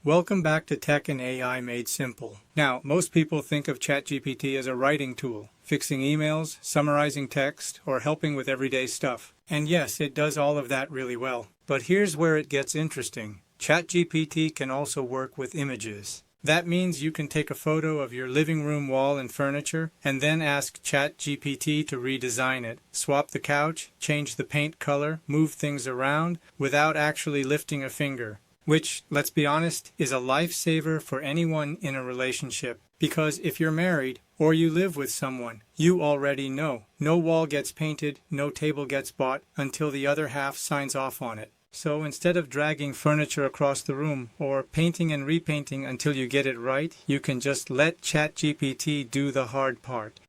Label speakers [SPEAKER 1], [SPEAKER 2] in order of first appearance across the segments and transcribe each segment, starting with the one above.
[SPEAKER 1] Welcome back to Tech and AI Made Simple. Now, most people think of ChatGPT as a writing tool, fixing emails, summarizing text, or helping with everyday stuff. And yes, it does all of that really well. But here's where it gets interesting. ChatGPT can also work with images. That means you can take a photo of your living room wall and furniture, and then ask ChatGPT to redesign it, swap the couch, change the paint color, move things around, without actually lifting a finger. Which, let's be honest, is a lifesaver for anyone in a relationship. Because if you're married, or you live with someone, you already know. No wall gets painted, no table gets bought, until the other half signs off on it. So instead of dragging furniture across the room, or painting and repainting until you get it right, you can just let ChatGPT do the hard part.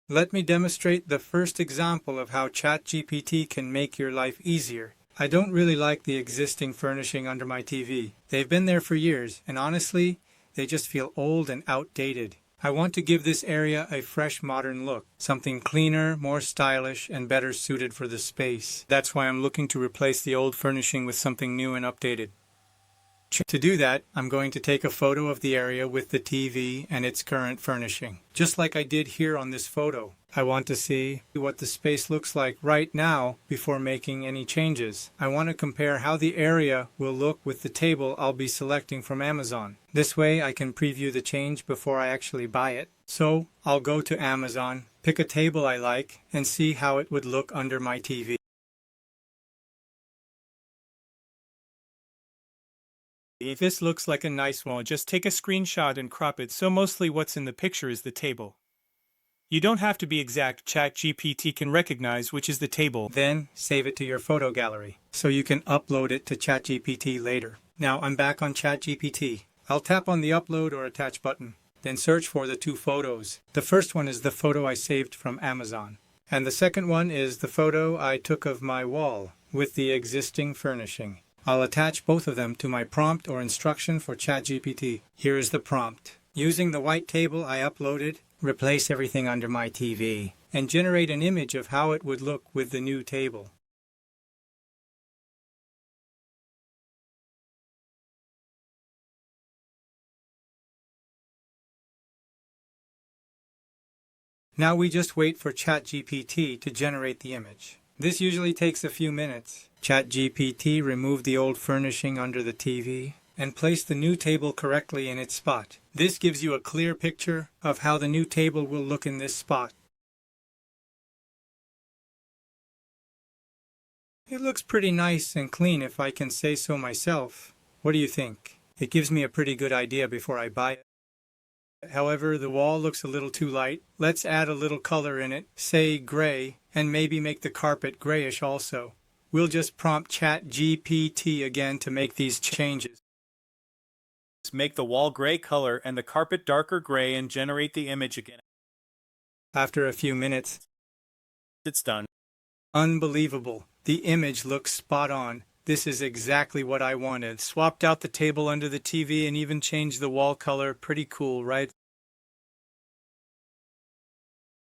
[SPEAKER 1] Let me demonstrate the first example of how ChatGPT can make your life easier. I don't really like the existing furnishing under my TV. They've been there for years, and honestly, they just feel old and outdated. I want to give this area a fresh modern look, something cleaner, more stylish, and better suited for the space. That's why I'm looking to replace the old furnishing with something new and updated. To do that, I'm going to take a photo of the area with the TV and its current furnishing, just like I did here on this photo. I want to see what the space looks like right now before making any changes. I want to compare how the area will look with the table I'll be selecting from Amazon. This way I can preview the change before I actually buy it. So I'll go to Amazon, pick a table I like, and see how it would look under my TV.
[SPEAKER 2] If this looks like a nice one, just take a screenshot and crop it so mostly what's in the picture is the table. You don't have to be exact. ChatGPT can recognize which is the table.
[SPEAKER 1] Then save it to your photo gallery so you can upload it to ChatGPT later. Now I'm back on ChatGPT. I'll tap on the upload or attach button, then search for the two photos. The first one is the photo I saved from Amazon, and the second one is the photo I took of my wall with the existing furnishing. I'll attach both of them to my prompt or instruction for ChatGPT. Here is the prompt. Using the white table I uploaded, replace everything under my TV, and generate an image of how it would look with the new table. Now we just wait for ChatGPT to generate the image. This usually takes a few minutes. ChatGPT removed the old furnishing under the TV and placed the new table correctly in its spot. This gives you a clear picture of how the new table will look in this spot. It looks pretty nice and clean if I can say so myself. What do you think? It gives me a pretty good idea before I buy it. However, the wall looks a little too light. Let's add a little color in it, say gray, and maybe make the carpet grayish also. We'll just prompt ChatGPT again to make these changes.
[SPEAKER 2] Make the wall gray color and the carpet darker gray and generate the image again.
[SPEAKER 1] After a few minutes,
[SPEAKER 2] It's done.
[SPEAKER 1] Unbelievable. The image looks spot on. This is exactly what I wanted. Swapped out the table under the TV and even changed the wall color. Pretty cool, right?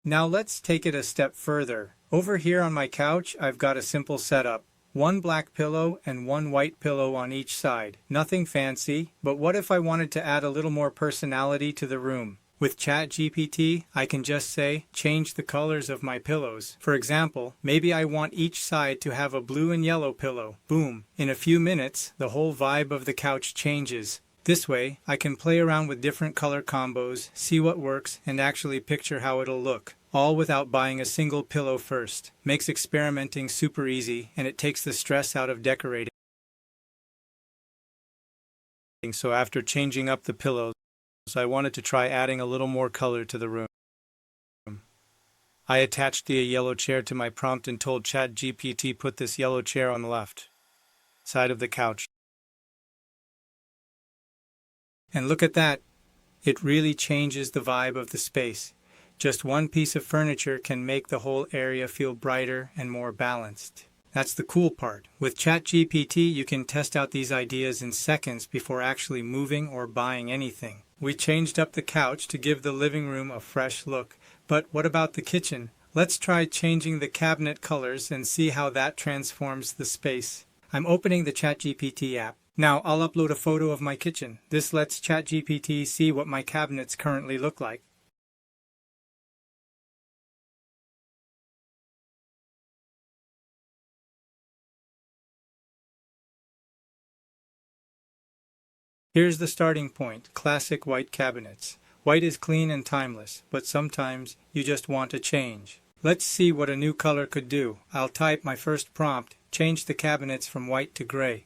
[SPEAKER 1] Now let's take it a step further. Over here on my couch, I've got a simple setup. One black pillow and one white pillow on each side. Nothing fancy, but what if I wanted to add a little more personality to the room? With ChatGPT, I can just say, change the colors of my pillows. For example, maybe I want each side to have a blue and yellow pillow. Boom! In a few minutes, the whole vibe of the couch changes. This way, I can play around with different color combos, see what works, and actually picture how it'll look. All without buying a single pillow first. Makes experimenting super easy, and it takes the stress out of decorating. So after changing up the pillows, I wanted to try adding a little more color to the room. I attached the yellow chair to my prompt and told ChatGPT put this yellow chair on the left side of the couch. And look at that. It really changes the vibe of the space. Just one piece of furniture can make the whole area feel brighter and more balanced. That's the cool part. With ChatGPT, you can test out these ideas in seconds before actually moving or buying anything. We changed up the couch to give the living room a fresh look. But what about the kitchen? Let's try changing the cabinet colors and see how that transforms the space. I'm opening the ChatGPT app. Now I'll upload a photo of my kitchen. This lets ChatGPT see what my cabinets currently look like. Here's the starting point, classic white cabinets. White is clean and timeless, but sometimes you just want a change. Let's see what a new color could do. I'll type my first prompt, change the cabinets from white to gray.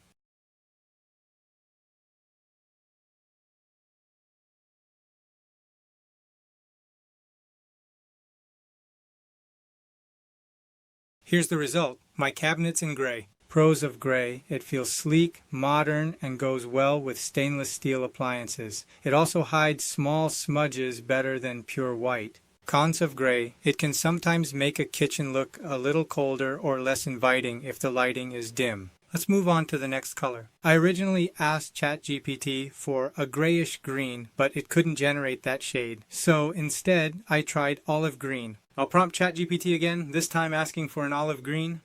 [SPEAKER 1] Here's the result, my cabinets in gray. Pros of gray, it feels sleek, modern, and goes well with stainless steel appliances. It also hides small smudges better than pure white. Cons of gray, it can sometimes make a kitchen look a little colder or less inviting if the lighting is dim. Let's move on to the next color. I originally asked ChatGPT for a grayish green, but it couldn't generate that shade. So instead, I tried olive green. I'll prompt ChatGPT again, this time asking for an olive green.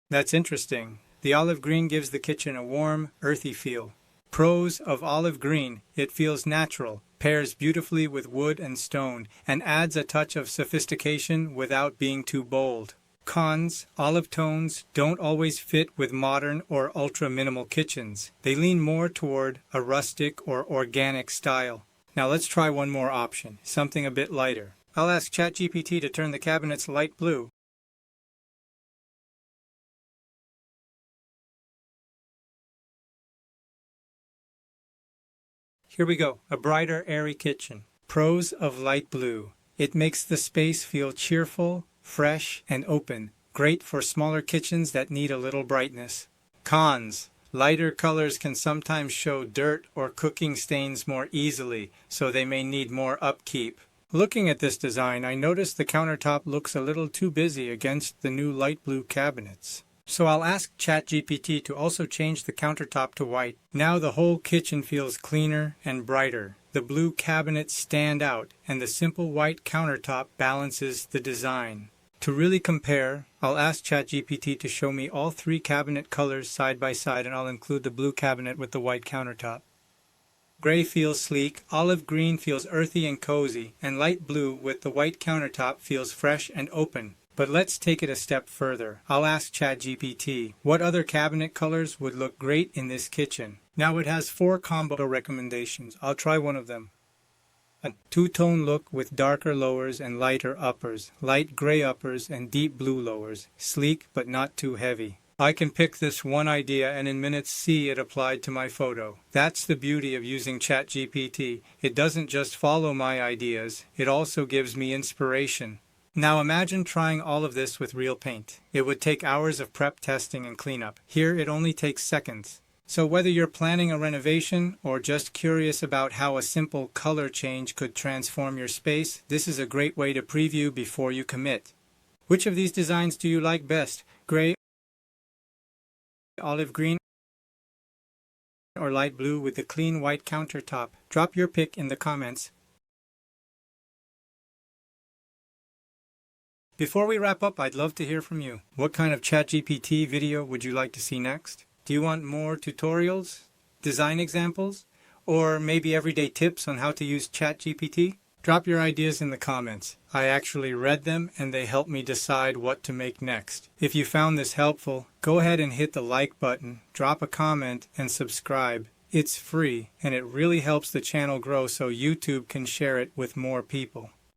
[SPEAKER 1] That's interesting. The olive green gives the kitchen a warm, earthy feel. Pros of olive green, it feels natural, pairs beautifully with wood and stone, and adds a touch of sophistication without being too bold. Cons, olive tones don't always fit with modern or ultra-minimal kitchens. They lean more toward a rustic or organic style. Now let's try one more option, something a bit lighter. I'll ask ChatGPT to turn the cabinets light blue. Here we go, a brighter, airy kitchen. Pros of light blue. It makes the space feel cheerful, fresh, and open. Great for smaller kitchens that need a little brightness. Cons. Lighter colors can sometimes show dirt or cooking stains more easily, so they may need more upkeep. Looking at this design, I noticed the countertop looks a little too busy against the new light blue cabinets. So I'll ask ChatGPT to also change the countertop to white. Now the whole kitchen feels cleaner and brighter. The blue cabinets stand out, and the simple white countertop balances the design. To really compare, I'll ask ChatGPT to show me all three cabinet colors side by side, and I'll include the blue cabinet with the white countertop. Gray feels sleek, olive green feels earthy and cozy, and light blue with the white countertop feels fresh and open. But let's take it a step further. I'll ask ChatGPT, what other cabinet colors would look great in this kitchen? Now it has 4 combo recommendations. I'll try one of them. A two-tone look with darker lowers and lighter uppers, light gray uppers and deep blue lowers, sleek but not too heavy. I can pick this one idea and in minutes see it applied to my photo. That's the beauty of using ChatGPT. It doesn't just follow my ideas, it also gives me inspiration. Now imagine trying all of this with real paint. It would take hours of prep, testing, and cleanup. Here it only takes seconds. So whether you're planning a renovation or just curious about how a simple color change could transform your space, this is a great way to preview before you commit. Which of these designs do you like best? Gray, olive green, or light blue with the clean white countertop? Drop your pick in the comments. Before we wrap up, I'd love to hear from you. What kind of ChatGPT video would you like to see next? Do you want more tutorials, design examples, or maybe everyday tips on how to use ChatGPT? Drop your ideas in the comments. I actually read them and they help me decide what to make next. If you found this helpful, go ahead and hit the like button, drop a comment, and subscribe. It's free and it really helps the channel grow so YouTube can share it with more people.